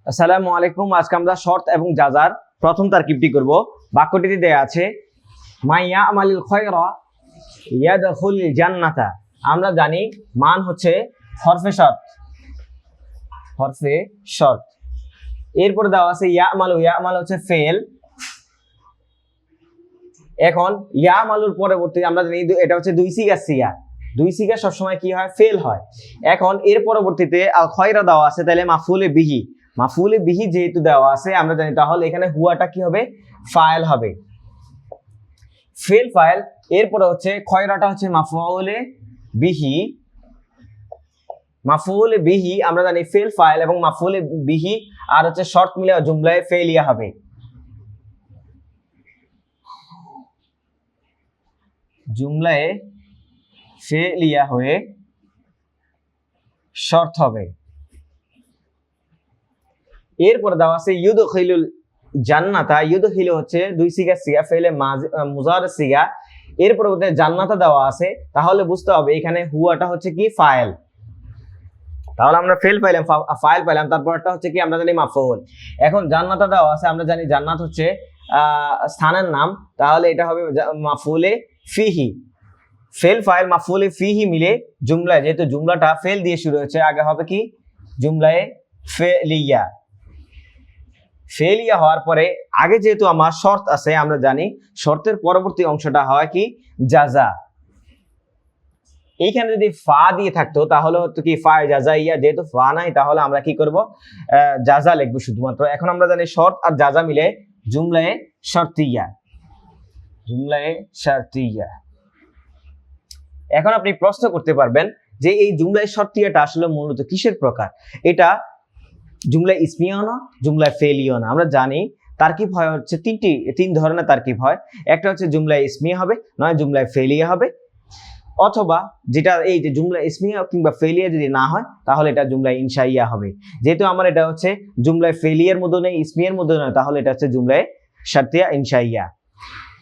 আসসালামু আলাইকুম। আজকে আমরা শর্ত এবং জাজার প্রথম তারকিবটি করব। বাক্যটিতে দেয়া আছে মাইয়া আমালিল খয়রা ইয়াদখুলুল জান্নাতা। আমরা জানি মান হচ্ছে হরফে শর্ত, হরফে শর্ত। এরপর দেওয়া আছে ইয়ামালু, ইয়ামাল হচ্ছে ফেল। এখন ইয়ামালুর পরবর্তী আমরা জানি এটা হচ্ছে দুই সিগা, দুই সিগা সবসময় কি হয়? ফেল হয়। এখন এর পরবর্তীতে আল খয়রা দেওয়া আছে, তাহলে মাফুলে বিহি, মাফুলে বিহি যেহেতু দেওয়া আছে আমরা জানি, তাহলে এখানে হুয়াটা কি হবে? ফাইল হবে, ফেল ফাইল। এরপরে হচ্ছে খয়রাটা হচ্ছে মাফুলে বিহি, মাফুলে বিহি আমরা জানি ফেল ফাইল এবং মাফুলে বিহি আর হচ্ছে শর্ট মিলে জুমলায় ফেলিয়া হবে। জুমলায় ফেলিয়া হয়ে শর্ত হবে। এরপর দেওয়া আছে ইউদখিলুল জান্নাতা, ইউদখিলু হচ্ছে দুই সিগা, ফেলে মুজার সিগা। এরপর জান্নাতা দেওয়া আছে, তাহলে বুঝতে হবে এখানে হুয়াটা হচ্ছে কি? ফাইল। তাহলে আমরা ফেল পাইলাম, ফাইল পাইলাম, তারপরটা হচ্ছে কি? আমরা জানি মাফউল। এখন জান্নাতা দেওয়া আছে, আমরা জানি জান্নাত হচ্ছে স্থানের নাম, তাহলে এটা হবে মাফউলে ফিহি। ফেল ফাইল মাফউলে ফিহি মিলে জুমলায়, যেহেতু জুমলাটা ফেল দিয়ে শুরু হচ্ছে, আগে হবে কি? জুমলায় ফেলিয়া। ফেলিয়া হওয়ার পরে আগে যেহেতু আমার শর্ত আছে, আমরা জানি শর্তের পরবর্তী অংশটা হয় কি? জাজা। এইখানে যদি ফা দিয়ে থাকতো তাহলে হতো কি? ফা জাজা ইয়া। যেহেতু ফা নাই, তাহলে আমরা কি করব? জাজা লিখবো শুধুমাত্র। এখন আমরা জানি শর্ত আর জাজা মিলে জুমলায়ে শর্তিয়া, জুমলায়ে শর্তিয়া। এখন আপনি প্রশ্ন করতে পারবেন যে এই জুমলায়ে শর্তিয়াটা আসলে মূলত কিসের প্রকার? এটা জুমলায় ইসমিয়া না, জুমলায় ফেলিও না। আমরা জানি তারকিব হয় হচ্ছে তিন ধরনের তারকিব হয়। একটা হচ্ছে জুমলায় ইসমিয়া হবে, নয় জুমলায় ফেলিয়া হবে, অথবা যেটা এই যে জুমলা ইসমিয়া কিংবা ফেলিয়া যদি না হয়, তাহলে এটা জুমলায় ইনশাইয়া হবে। যেহেতু আমার এটা হচ্ছে জুমলায় ফেলিয়ার মধ্যে নেই, ইসমিয়ার মধ্যে নয়, তাহলে এটা হচ্ছে জুমলায় শর্তিয়া ইনশাইয়া।